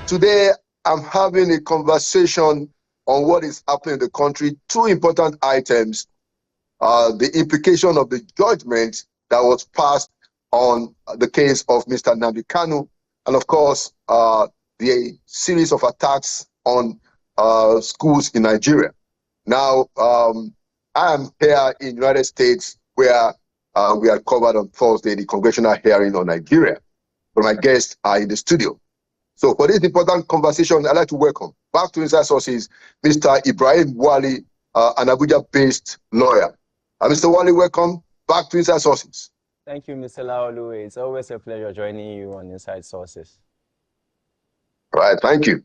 Today, I'm having a conversation on what is happening in the country. Two important items, the implication of the judgment that was passed on the case of Mr. Nnamdi Kanu, and of course, the series of attacks on schools in Nigeria. Now, I am here in the United States where we had covered on Thursday the congressional hearing on Nigeria, but my guests are in the studio. So for this important conversation, I'd like to welcome back to Inside Sources, Mr. Ibrahim Wali, an Abuja-based lawyer. Mr. Wali, welcome back to Inside Sources. Thank you, Mr. Laolu. It's always a pleasure joining you on Inside Sources. All right, thank you.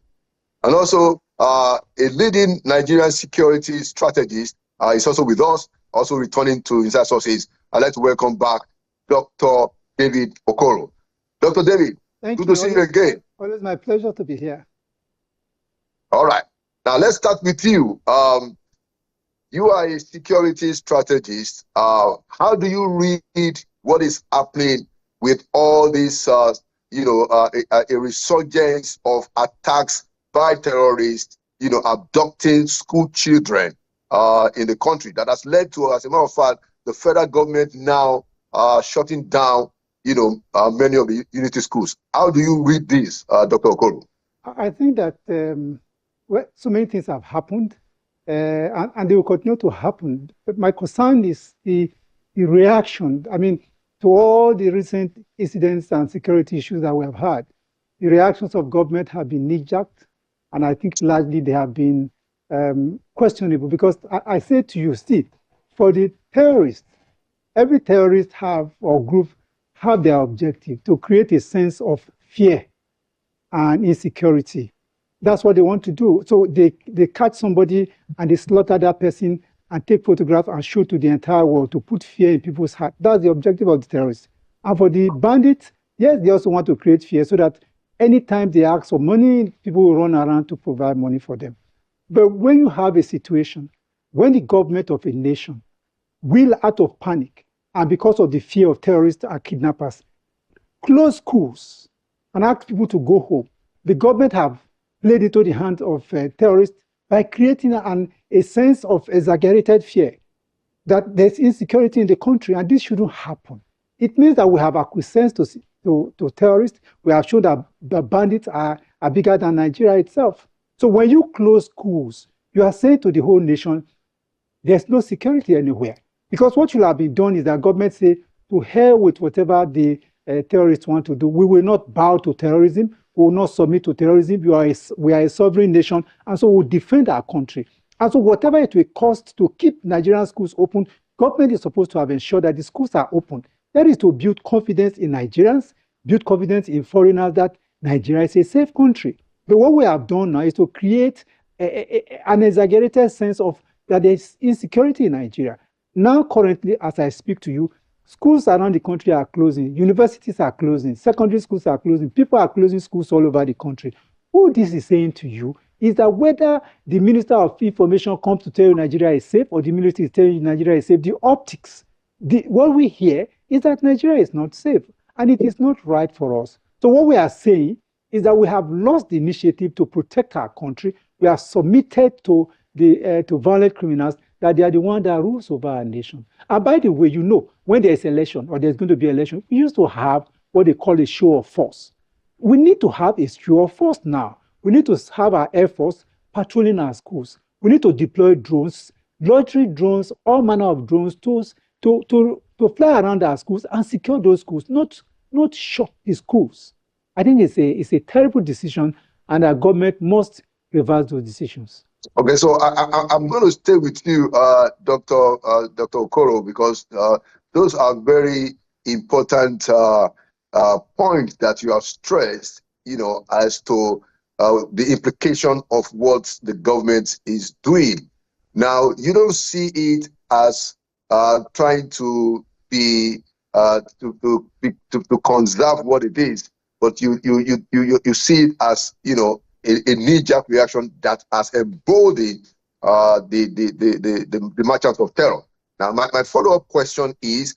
And also, a leading Nigerian security strategist is also with us, also returning to Inside Sources. I'd like to welcome back Dr. David Okoro. Dr. David, good to see you again. Always my pleasure to be here. All right. Now, let's start with you. You are a security strategist. How do you read what is happening with all this, a resurgence of attacks by terrorists, abducting school children in the country that has led to, as a matter of fact, the federal government now shutting down, many of the unity schools. How do you read this, Dr. Okoro? I think that so many things have happened, and they will continue to happen. But my concern is the reaction. I mean, to all the recent incidents and security issues that we have had, the reactions of government have been knee-jerked, and I think largely they have been questionable. Because I say to you, Steve, for the terrorists, every terrorist or group have their objective to create a sense of fear and insecurity. That's what they want to do. So they catch somebody and they slaughter that person and take photographs and show to the entire world to put fear in people's heart. That's the objective of the terrorists. And for the bandits, yes, they also want to create fear so that anytime they ask for money, people will run around to provide money for them. But when you have a situation, when the government of a nation will, out of panic, and because of the fear of terrorists and kidnappers, close schools and ask people to go home, the government have played into the hands of terrorists by creating a sense of exaggerated fear that there's insecurity in the country, and this shouldn't happen. It means that we have acquiesced to terrorists. We have shown that the bandits are bigger than Nigeria itself. So when you close schools, you are saying to the whole nation, there's no security anywhere. Because what should have been done is that government say, to hell with whatever the terrorists want to do. We will not bow to terrorism. We will not submit to terrorism. We are a sovereign nation, and so we'll defend our country. And so whatever it will cost to keep Nigerian schools open, government is supposed to have ensured that the schools are open. That is to build confidence in Nigerians, build confidence in foreigners that Nigeria is a safe country. But what we have done now is to create an exaggerated sense of that there is insecurity in Nigeria. Now, currently, as I speak to you, schools around the country are closing, universities are closing, secondary schools are closing, people are closing schools all over the country. What this is saying to you is that whether the Minister of Information comes to tell you Nigeria is safe or the military is telling you Nigeria is safe, the optics, what we hear is that Nigeria is not safe, and it is not right for us. So what we are saying is that we have lost the initiative to protect our country. We are submitted to violent criminals, that they are the one that rules over our nation. And by the way, when there's election or there's going to be election, we used to have what they call a show of force. We need to have a show of force now. We need to have our Air Force patrolling our schools. We need to deploy drones, military drones, all manner of drones to fly around our schools and secure those schools, not shut the schools. I think it's a terrible decision, and our government must reverse those decisions. Okay, so I'm going to stay with you, Dr. Okoro, because those are very important points that you have stressed, as to the implication of what the government is doing. Now, you don't see it as trying to be to conserve what it is, but you see it as a knee-jerk reaction that has emboldened the merchants of terror. Now, my follow-up question is,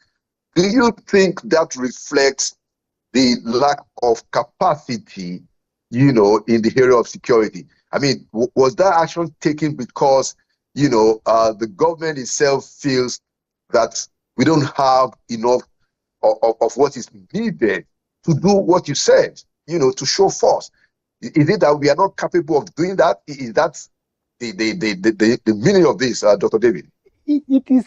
do you think that reflects the lack of capacity, in the area of security. I mean, was that action taken because, the government itself feels that we don't have enough of what is needed to do what you said, to show force? Is it that we are not capable of doing that? Is that the meaning of this, Dr. David? It is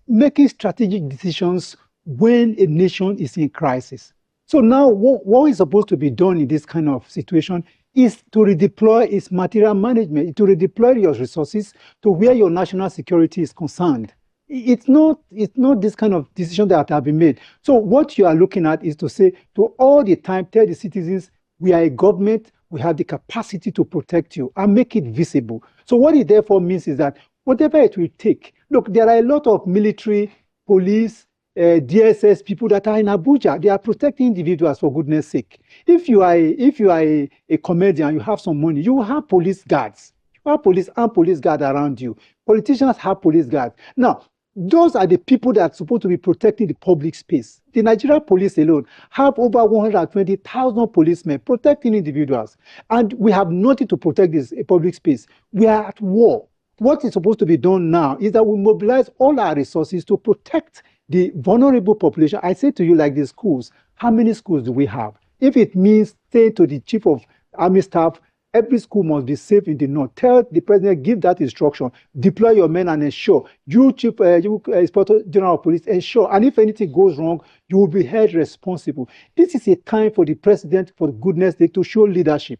making strategic decisions when a nation is in crisis. So now what is supposed to be done in this kind of situation is to redeploy its material management, to redeploy your resources to where your national security is concerned. It's not this kind of decision that have been made. So what you are looking at is to say, to all the time, tell the citizens, we are a government, we have the capacity to protect you and make it visible. So what it therefore means is that whatever it will take, look, there are a lot of military, police, DSS people that are in Abuja. They are protecting individuals, for goodness sake. If you are a comedian, you have some money, you will have police guards. You have police and police guards around you. Politicians have police guards. Now, those are the people that are supposed to be protecting the public space. The Nigerian police alone have over 120,000 policemen protecting individuals. And we have nothing to protect this public space. We are at war. What is supposed to be done now is that we mobilize all our resources to protect the vulnerable population. I say to you, like the schools, how many schools do we have? If it means saying to the chief of army staff, every school must be safe in the north, tell the president, give that instruction, deploy your men and ensure, you chief, Inspector General of Police, ensure, and if anything goes wrong, you will be held responsible. This is a time for the president, for goodness sake, to show leadership.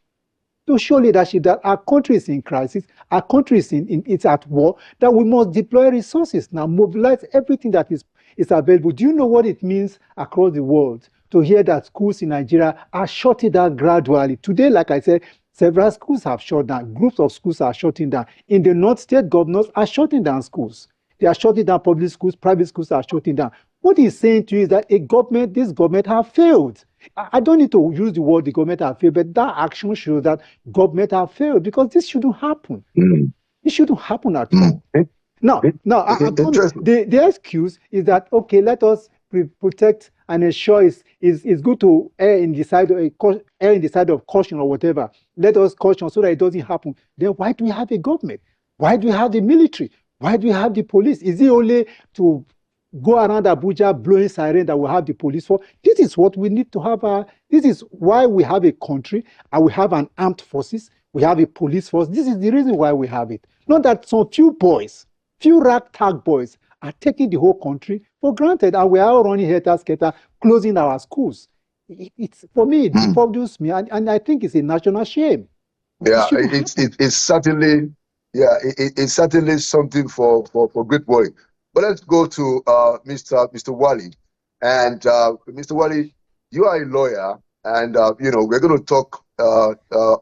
To show leadership that our country is in crisis, our country is it's at war, that we must deploy resources now, mobilize everything that is available. Do you know what it means across the world to hear that schools in Nigeria are shutting down gradually? Today, like I said, several schools have shut down. Groups of schools are shutting down. In the north, state governors are shutting down schools. They are shutting down public schools, private schools are shutting down. What he's saying to you is that this government have failed. I don't need to use the word the government have failed, but that action shows that government have failed because this shouldn't happen. It shouldn't happen at all. Now, the excuse is that, okay, let us protect and ensure it's good to err in the side of caution or whatever. Let us caution so that it doesn't happen. Then why do we have a government? Why do we have the military? Why do we have the police? Is it only to go around Abuja blowing siren that we have the police for? This is what we need to have. This is why we have a country and we have an armed forces. We have a police force. This is the reason why we have it. Not that some few ragtag boys are taking the whole country for granted and we are all running helter-skelter, closing our schools. For me, it bothers me and I think it's a national shame. Yeah, it's certainly something for great worry. But let's go to Mr. Wali. And Mr. Wali, you are a lawyer, and we're going to talk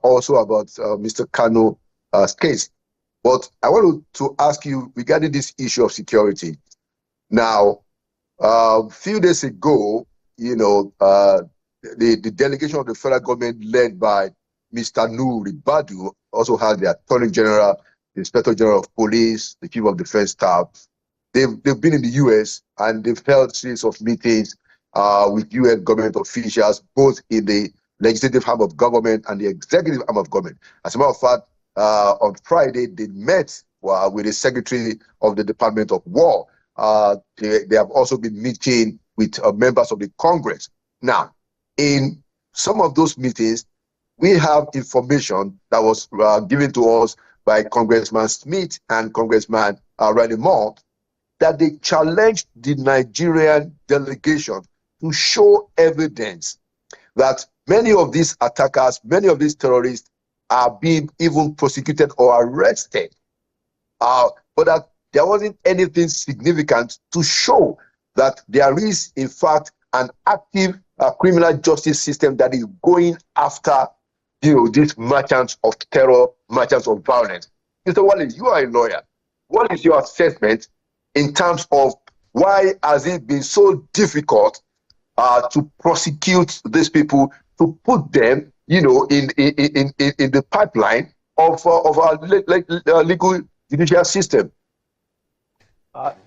also about Mr. Kanu's case. But I want to ask you regarding this issue of security. Now, a few days ago, the delegation of the federal government led by Mr. Nuhu Ribadu also had the Attorney General, the Inspector General of Police, the Chief of Defense Staff. They've been in the U.S. and they've held a series of meetings with U.S. government officials, both in the legislative arm of government and the executive arm of government. As a matter of fact, on Friday, they met with the Secretary of the Department of War. They have also been meeting with members of the Congress. Now, in some of those meetings, we have information that was given to us by Congressman Smith and Congressman Randy Moore that they challenged the Nigerian delegation to show evidence that many of these attackers, many of these terrorists are being even prosecuted or arrested, but that there wasn't anything significant to show that there is, in fact, an active criminal justice system that is going after, these merchants of terror, merchants of violence. Mr. Wale, you are a lawyer. What is your assessment in terms of why has it been so difficult to prosecute these people, to put them, in the pipeline of our legal judicial system?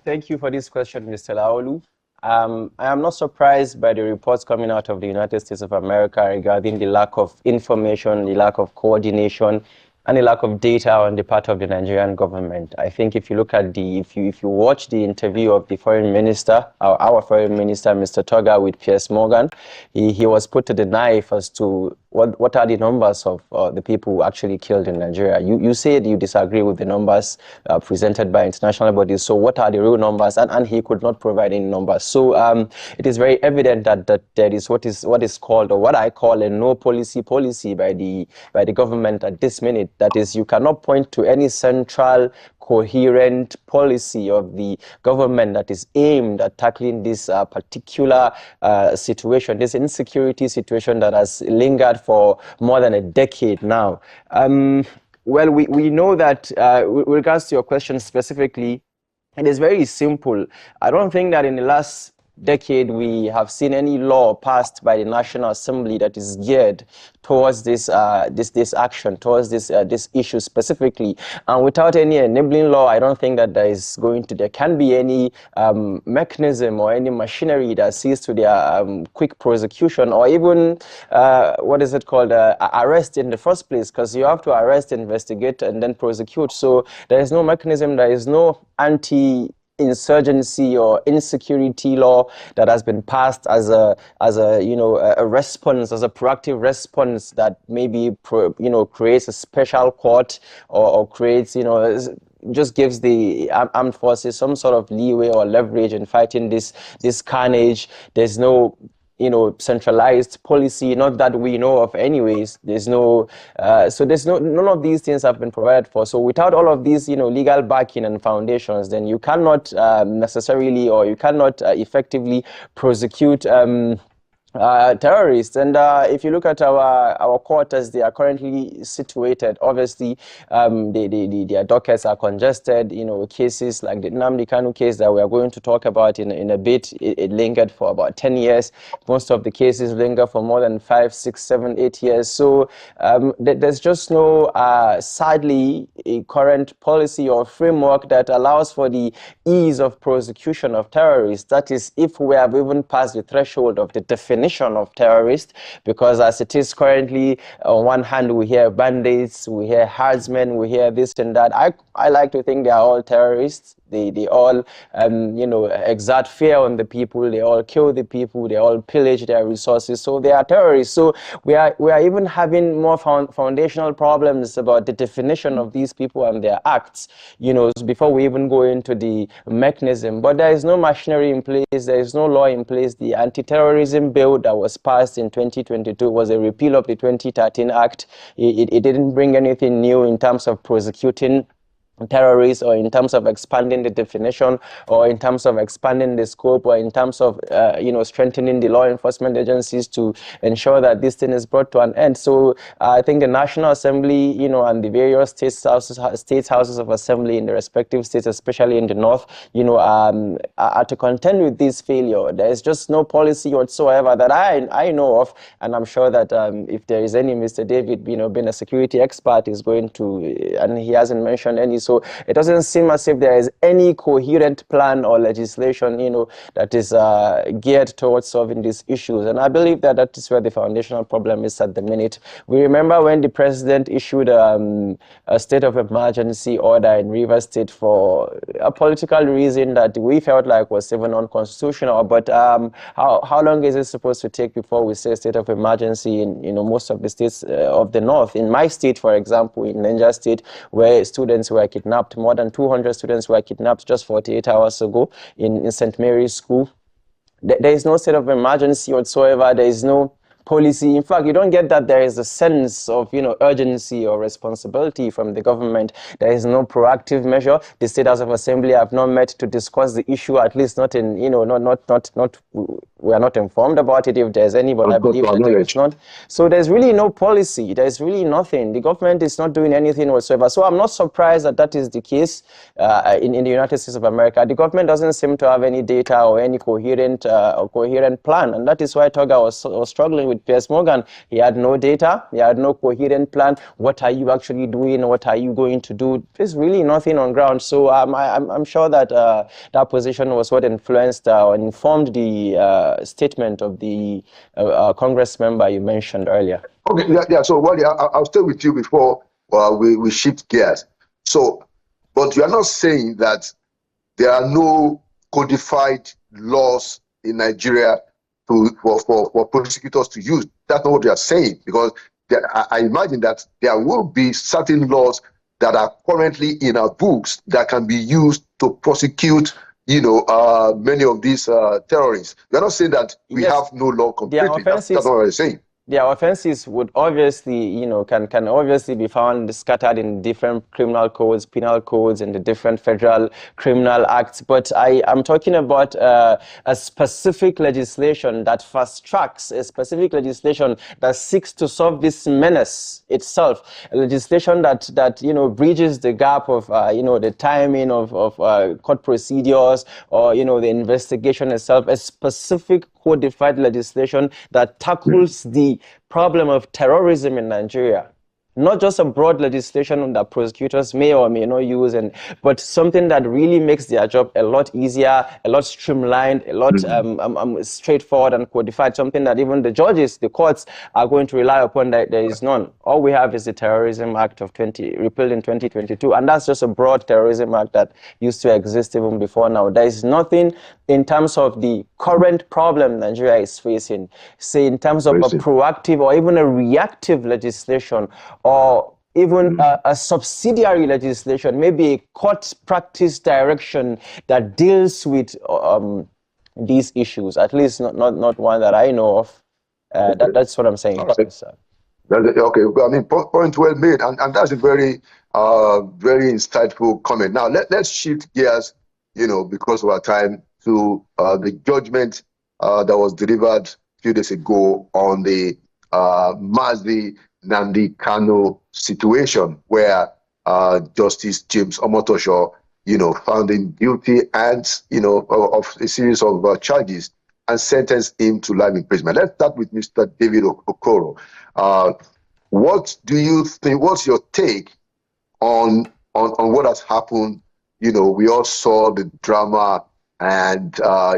Thank you for this question, Mr. Laolu. I am not surprised by the reports coming out of the United States of America regarding the lack of information, the lack of coordination, and the lack of data on the part of the Nigerian government. I think if you look at if you watch the interview of the foreign minister, our foreign minister, Mr. Toga, with Piers Morgan, he was put to the knife as to what are the numbers of the people actually killed in Nigeria. You said you disagree with the numbers presented by international bodies. So what are the real numbers? And he could not provide any numbers. So it is very evident that there is what is called, or what I call, a no policy by the government at this minute. That is, you cannot point to any central coherent policy of the government that is aimed at tackling this particular situation, this insecurity situation that has lingered for more than a decade now. Well, we know that with regards to your question specifically, it is very simple. I don't think that in the last decade we have seen any law passed by the National Assembly that is geared towards this action, towards this issue specifically. And without any enabling law, I don't think that there can be any mechanism or any machinery that sees to their quick prosecution, or even arrest in the first place, because you have to arrest, investigate, and then prosecute. So there is no mechanism, there is no insurgency or insecurity law that has been passed as a response, as a proactive response that maybe creates a special court or creates just gives the armed forces some sort of leeway or leverage in fighting this carnage. There's no centralized policy, not that we know of anyways. There's no, none of these things have been provided for. So without all of these, legal backing and foundations, then you cannot necessarily, or you cannot effectively prosecute terrorists. And if you look at our court as they are currently situated, obviously their dockets are congested. Cases like the Kanu case that we are going to talk about in a bit, it lingered for about 10 years. Most of the cases linger for more than 5, 6, 7, 8 years. So there's just no, sadly, a current policy or framework that allows for the ease of prosecution of terrorists. That is, if we have even passed the threshold of the definition of terrorist, because as it is currently, on one hand we hear bandits, we hear herdsmen, we hear this and that. I like to think they are all terrorists. They all exert fear on the people. They all kill the people. They all pillage their resources. So they are terrorists. So we are even having more foundational problems about the definition of these people and their acts, before we even go into the mechanism. But there is no machinery in place. There is no law in place. The anti-terrorism bill that was passed in 2022 was a repeal of the 2013 Act. It didn't bring anything new in terms of prosecuting terrorists, or in terms of expanding the definition, or in terms of expanding the scope, or in terms of strengthening the law enforcement agencies to ensure that this thing is brought to an end. So I think the National Assembly, and the various state houses of assembly in the respective states, especially in the north, are to contend with this failure. There is just no policy whatsoever that I know of, and I'm sure that if there is any, Mr. David, being a security expert, is going to, and he hasn't mentioned any. So it doesn't seem as if there is any coherent plan or legislation, that is geared towards solving these issues. And I believe that is where the foundational problem is at the minute. We remember when the president issued a state of emergency order in Rivers State for a political reason that we felt like was even unconstitutional. But how long is it supposed to take before we say state of emergency in most of the states of the north? In my state, for example, in Niger State, where students were kidnapped, more than 200 students were kidnapped just 48 hours ago in St. Mary's School. There is no state of emergency whatsoever. There is no policy. In fact, you don't get that there is a sense of, urgency or responsibility from the government. There is no proactive measure. The State House of Assembly have not met to discuss the issue, at least not in, we are not informed about it if there's any, but I believe that there is not. So there's really no policy. There's really nothing. The government is not doing anything whatsoever. So I'm not surprised that is the case in the United States of America. The government doesn't seem to have any data or any coherent plan. And that is why Toga was struggling with with Piers Morgan. He had no data. He had no coherent plan. What are you actually doing? What are you going to do? There's really nothing on ground. So I'm sure that that position was what influenced or informed the statement of the Congress member you mentioned earlier. Okay, yeah. So, Wally, I'll stay with you before we shift gears. So, but you are not saying that there are no codified laws in Nigeria for prosecutors to use. That's not what you are saying, because I imagine that there will be certain laws that are currently in our books that can be used to prosecute, many of these terrorists. You're not saying that we have no law completely. That's not what I'm saying. Their offenses would obviously, can obviously be found scattered in different criminal codes, penal codes, and the different federal criminal acts. But I'm talking about a specific legislation that fast tracks, a specific legislation that seeks to solve this menace itself, a legislation that bridges the gap of, the timing of court procedures or, the investigation itself, a specific codified legislation that tackles the problem of terrorism in Nigeria. Not just a broad legislation that prosecutors may or may not use, but something that really makes their job a lot easier, a lot streamlined, a lot straightforward and codified, something that even the judges, the courts are going to rely upon. That there is none. All we have is the Terrorism Act of repealed in 2022, and that's just a broad terrorism act that used to exist even before now. There is nothing in terms of the current problem Nigeria is facing, say in terms of a proactive or even a reactive legislation, or even a subsidiary legislation, maybe a court practice direction that deals with these issues. At least not one that I know of. That's what I'm saying. Right. Okay, I mean, point well made, and that's a very, very insightful comment. Now let's shift gears, because of our time, to the judgment that was delivered a few days ago on the Mazi Nnamdi Kanu situation, where Justice James Omotosho, found him guilty and, of a series of charges and sentenced him to life imprisonment. Let's start with Mr. David Okoro. What do you think? What's your take on what has happened? We all saw the drama, and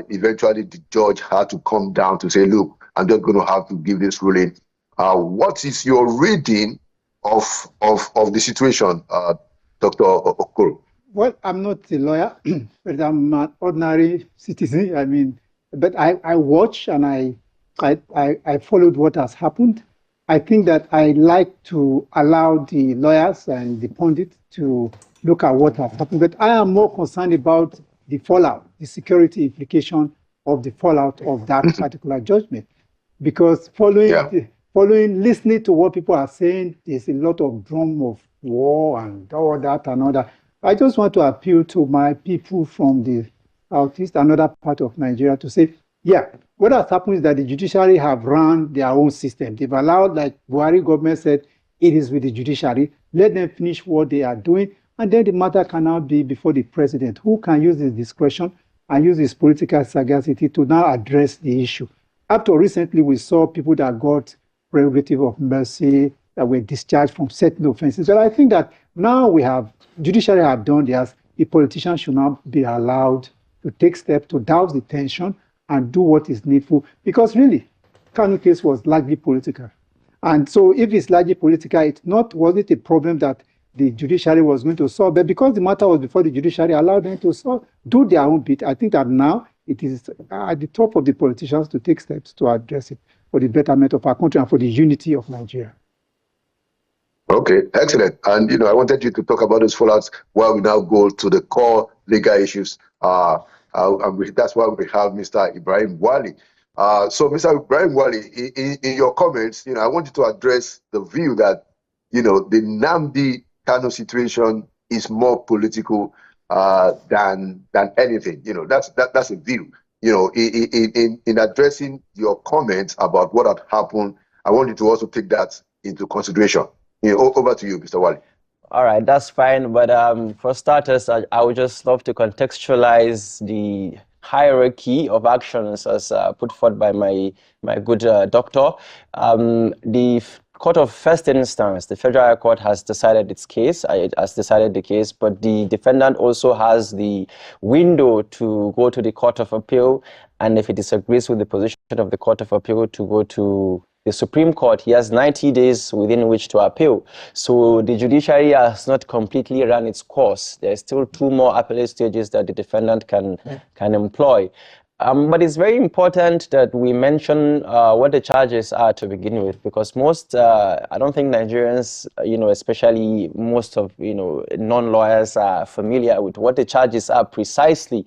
eventually the judge had to come down to say, look, I'm just going to have to give this ruling. What is your reading of the situation, Dr. Okoro? Well, I'm not a lawyer, but I'm an ordinary citizen. I mean, but I watch and I followed what has happened. I think that I like to allow the lawyers and the pundits to look at what has happened, but I am more concerned about the fallout, the security implication of the fallout of that particular judgment. Because listening to what people are saying, there's a lot of drum of war and all that and all that. I just want to appeal to my people from the southeast, another part of Nigeria, to say, what has happened is that the judiciary have run their own system. They've allowed, like Buhari government said, it is with the judiciary. Let them finish what they are doing, and then the matter can now be before the president, who can use his discretion and use his political sagacity to now address the issue. Up to recently, we saw people that got prerogative of mercy, that were discharged from certain offenses. But I think that now judiciary have done theirs. The politicians should not be allowed to take steps to douse the tension and do what is needful. Because really, Kanu case was largely political. And so if it's largely political, was it a problem that the judiciary was going to solve? But because the matter was before the judiciary allowed them to do their own bit, I think that now it is at the top of the politicians to take steps to address it for the betterment of our country and for the unity of Nigeria. Okay, excellent. And, I wanted you to talk about those fallouts while we now go to the core legal issues. That's why we have Mr. Ibrahim Wali. So, Mr. Ibrahim Wali, in your comments, I want you to address the view that, the Nnamdi Kanu situation is more political than anything. That's a view. In addressing your comments about what had happened, I want you to also take that into consideration. Over to you, Mr. Wali. All right, that's fine. But for starters, I would just love to contextualize the hierarchy of actions as put forth by my good doctor. The Court of First Instance, the Federal High Court, has decided its case. It has decided the case, but the defendant also has the window to go to the Court of Appeal, and if it disagrees with the position of the Court of Appeal, to go to the Supreme Court. He has 90 days within which to appeal. So the judiciary has not completely run its course. There are still 2 more appellate stages that the defendant can employ. But it's very important that we mention what the charges are to begin with, because most, I don't think Nigerians, especially most of, non-lawyers are familiar with what the charges are precisely.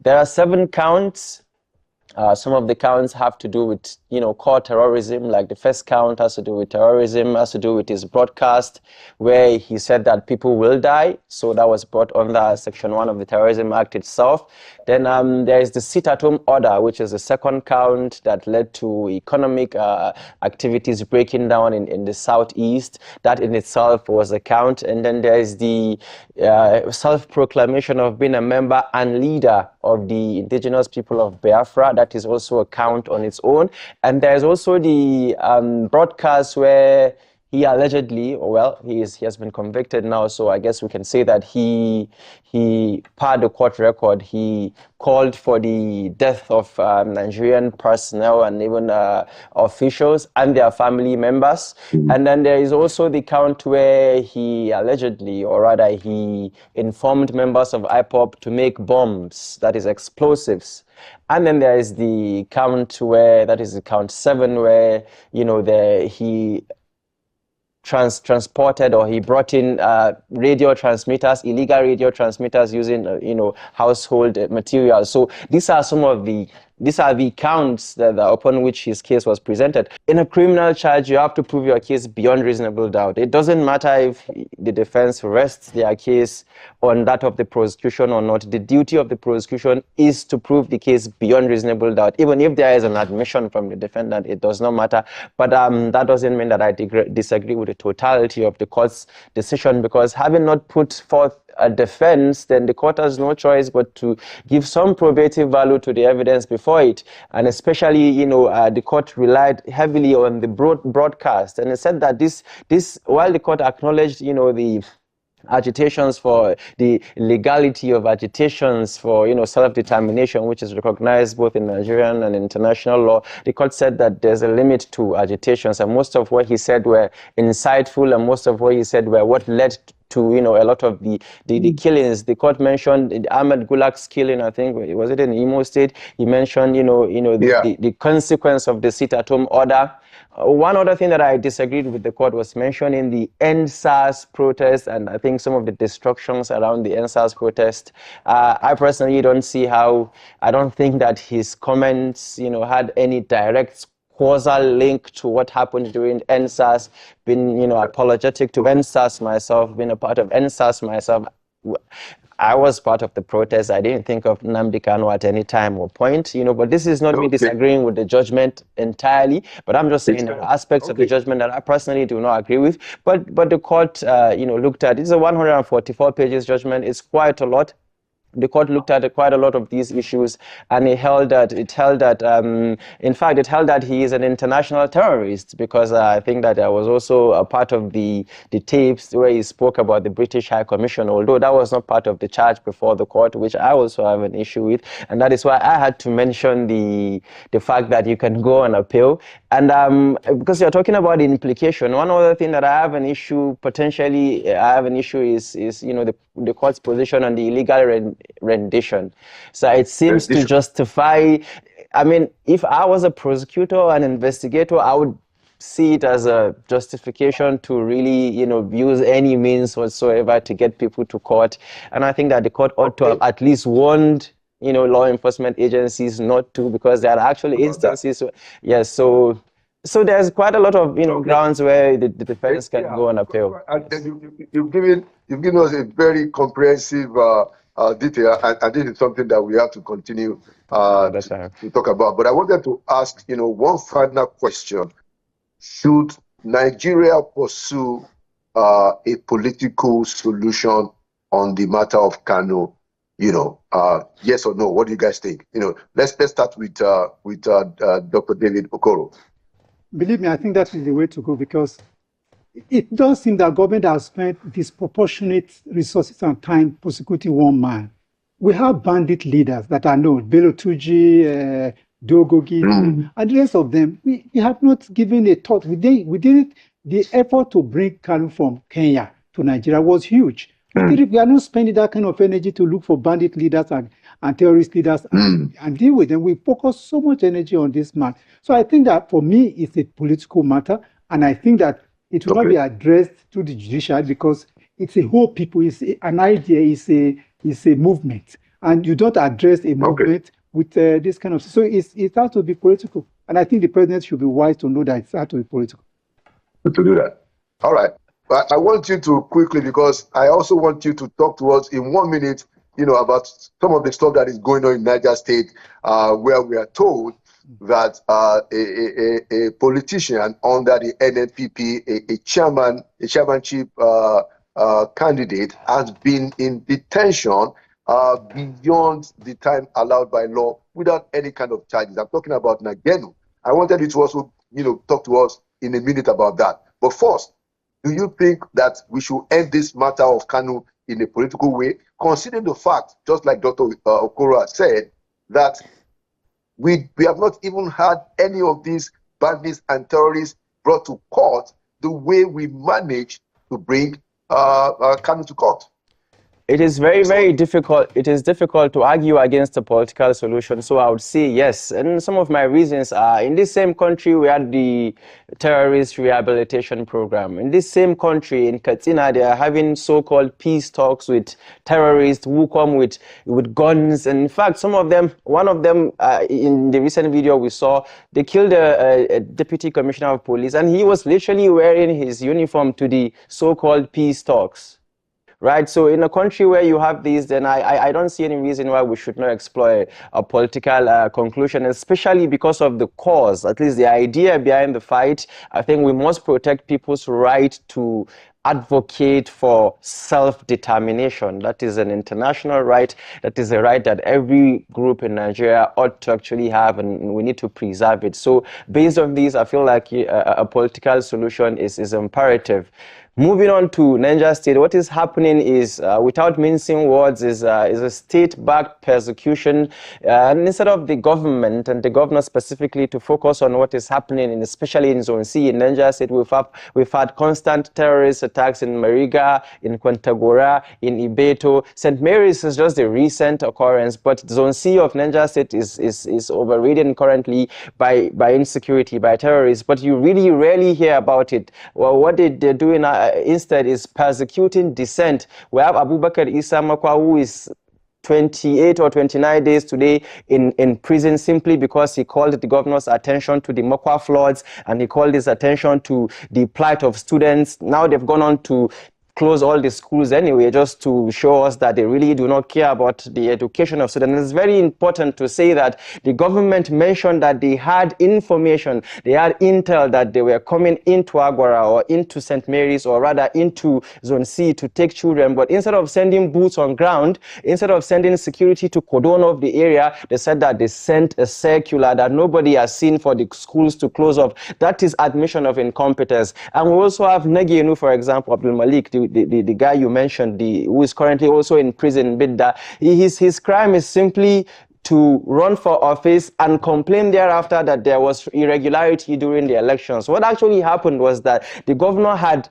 There are 7 counts. Some of the counts have to do with, core terrorism, like the first count has to do with terrorism, has to do with his broadcast, where he said that people will die. So that was brought under Section 1 of the Terrorism Act itself. Then there is the sit-at-home order, which is the second count that led to economic activities breaking down in the southeast. That in itself was a count. And then there is the self-proclamation of being a member and leader of the indigenous people of Biafra. That is also a count on its own. And there's also the broadcast where he allegedly, he has been convicted now, so I guess we can say that he per the court record, he called for the death of Nigerian personnel and even officials and their family members. And then there is also the count where he allegedly, or rather he informed members of IPOB to make bombs, that is explosives. And then there is the count where, that is the count 7, where, he transported, or he brought in radio transmitters, illegal radio transmitters using, household materials. So these are the counts that upon which his case was presented. In a criminal charge, you have to prove your case beyond reasonable doubt. It doesn't matter if the defense rests their case on that of the prosecution or not. The duty of the prosecution is to prove the case beyond reasonable doubt. Even if there is an admission from the defendant, it does not matter. But that doesn't mean that I disagree with the totality of the court's decision, because having not put forth a defense, then the court has no choice but to give some probative value to the evidence before it. And especially, the court relied heavily on the broadcast. And it said that this while the court acknowledged, the agitations for the legality of agitations for self-determination, which is recognized both in Nigerian and international law, the court said that there's a limit to agitations, and most of what he said were insightful, and most of what he said were what led to a lot of the killings. The court mentioned Ahmed Gulak's killing, I think, was it in Imo State? He mentioned the consequence of the sit-at-home order. One other thing that I disagreed with the court was mentioning the EndSARS protest, and I think some of the destructions around the EndSARS protest. I personally don't see how, I don't think that his comments, had any direct causal link to what happened during EndSARS. Being, apologetic to EndSARS myself, being a part of EndSARS myself, I was part of the protest. I didn't think of Nnamdi Kanu at any time or point, but this is not me disagreeing with the judgment entirely, but I'm just saying there are aspects of the judgment that I personally do not agree with. But the court, looked at, it's a 144 pages judgment. It's quite a lot. The court looked at quite a lot of these issues, and it held that he is an international terrorist, because I think that there was also a part of the tapes where he spoke about the British High Commission, although that was not part of the charge before the court, which I also have an issue with, and that is why I had to mention the fact that you can go on appeal. And because you're talking about the implication, one other thing that I have an issue is the court's position on the illegal rendition. So it seems to justify, I mean, if I was a prosecutor or an investigator, I would see it as a justification to really, use any means whatsoever to get people to court. And I think that the court ought to have at least warned, law enforcement agencies not to, because there are actually instances. Yes, so there's quite a lot of grounds where the defense can go on appeal. And you've given us a very comprehensive detail, and this is something that we have to continue to talk about. But I wanted to ask, one final question: should Nigeria pursue a political solution on the matter of Kanu? Yes or no? What do you guys think? Let's start with Dr. David Okoro. Believe me, I think that is the way to go, because it does seem that government has spent disproportionate resources and time prosecuting one man. We have bandit leaders that are known, Bello Tuji, Dogogi, and the rest of them. We have not given a thought. We didn't. The effort to bring Kanu from Kenya to Nigeria was huge. We are not spending that kind of energy to look for bandit leaders and terrorist leaders and deal with them. We focus so much energy on this man. So I think that for me, it's a political matter, and I think that it will not be addressed through the judiciary, because it's a whole people, it's an idea, it's a movement, and you don't address a movement with this kind of. So it has to be political, and I think the president should be wise to know that it has to be political. To do that. All right. I want you to quickly, because I also want you to talk to us in 1 minute, about some of the stuff that is going on in Niger State, where we are told that a politician under the NNPP, a chairmanship candidate, has been in detention beyond the time allowed by law without any kind of charges. I'm talking about Niger. I wanted you to also, talk to us in a minute about that. But first, do you think that we should end this matter of Kanu in a political way, considering the fact, just like Dr. Okoro said, that we have not even had any of these bandits and terrorists brought to court the way we managed to bring Kanu to court? It is very difficult. It is difficult to argue against a political solution. So I would say yes. And some of my reasons are, in this same country, we had the terrorist rehabilitation program. In this same country, in Katsina, they are having so-called peace talks with terrorists who come with guns. And in fact, one of them, in the recent video we saw, they killed a deputy commissioner of police, and he was literally wearing his uniform to the so-called peace talks. Right, so in a country where you have these, then I don't see any reason why we should not explore a political conclusion, especially because of the cause, at least the idea behind the fight. I think we must protect people's right to advocate for self-determination. That is an international right. That is a right that every group in Nigeria ought to actually have, and we need to preserve it. So based on this, I feel like a political solution is imperative. Moving on to Niger State, what is happening is, without mincing words, is a state-backed persecution. And instead of the government and the governor specifically to focus on what is happening, especially in Zone C in Niger State, we've had constant terrorist attacks in Mariga, in Kwantagora, in Ibeto. St. Mary's is just a recent occurrence, but Zone C of Niger State is overridden currently by insecurity, by terrorists. But you really rarely hear about it. Well, what they're doing instead is persecuting dissent. We have Abubakar Issa Makwa, who is 28 or 29 days today in prison simply because he called the governor's attention to the Makwa floods, and he called his attention to the plight of students. Now they've gone on to close all the schools anyway, just to show us that they really do not care about the education of students. It's very important to say that the government mentioned that they had information, they had intel that they were coming into Agwara or into St. Mary's, or rather into Zone C to take children. But instead of sending boots on ground, instead of sending security to cordon off the area, they said that they sent a circular that nobody has seen for the schools to close off. That is admission of incompetence. And we also have Negenu, for example, Abdul Malik, the guy you mentioned, who is currently also in prison in Bidda. His crime is simply to run for office and complain thereafter that there was irregularity during the elections. What actually happened was that the governor had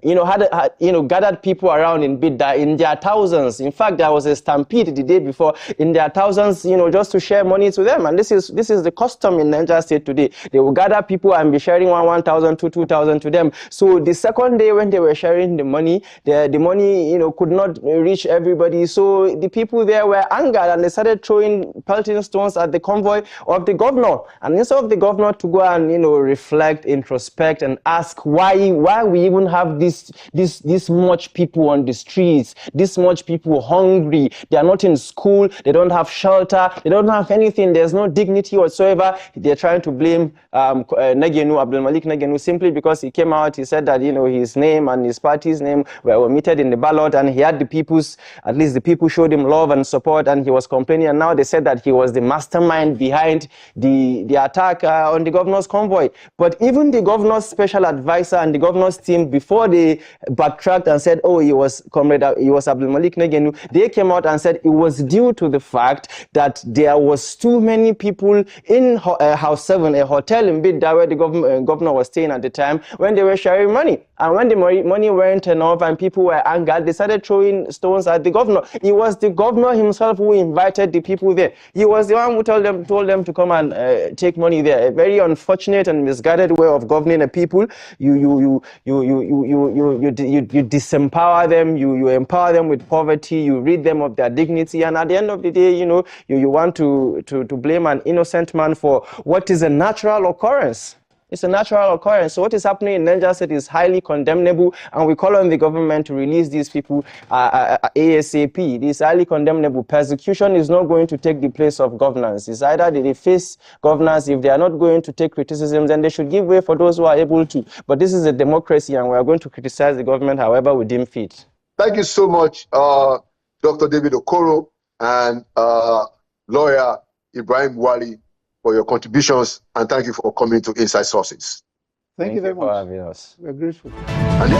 gathered people around in Bidda in their thousands. In fact, there was a stampede the day before in their thousands, just to share money to them. And this is the custom in Niger State today. They will gather people and be sharing 1,000 to 2,000 to them. So the second day when they were sharing the money, the money, could not reach everybody. So the people there were angered, and they started throwing pelting stones at the convoy of the governor. And instead of the governor to go and, reflect, introspect, and ask why we even have this much people on the streets, this much people hungry. They are not in school. They don't have shelter. They don't have anything. There's no dignity whatsoever. They're trying to blame Negenu, Abdulmalik Negenu, simply because he came out. He said that, you know, his name and his party's name were omitted in the ballot, and he had at least the people showed him love and support, and he was complaining. And now they said that he was the mastermind behind the attack on the governor's convoy. But even the governor's special advisor and the governor's team, before they backtracked and said, oh, he was Abdulmalik Negenu, they came out and said it was due to the fact that there was too many people in House 7, a hotel in Bidda where the governor was staying at the time, when they were sharing money. And when the money went enough and people were angered, they started throwing stones at the governor. It was the governor himself who invited the people there. He was the one who told them to come and take money there. A very unfortunate and misguided way of governing a people. You disempower them. You empower them with poverty. You rid them of their dignity. And at the end of the day, you know, you want to blame an innocent man for what is a natural occurrence. It's a natural occurrence. So what is happening in Niger State is highly condemnable, and we call on the government to release these people ASAP. It is highly condemnable. Persecution is not going to take the place of governance. It's either they face governance. If they are not going to take criticisms, then they should give way for those who are able to. But this is a democracy, and we are going to criticize the government however we deem fit. Thank you so much, Dr. David Okoro and lawyer Ibrahim Wali, for your contributions, and thank you for coming to Inside Sources. Thank you very much. For having us. We're grateful. And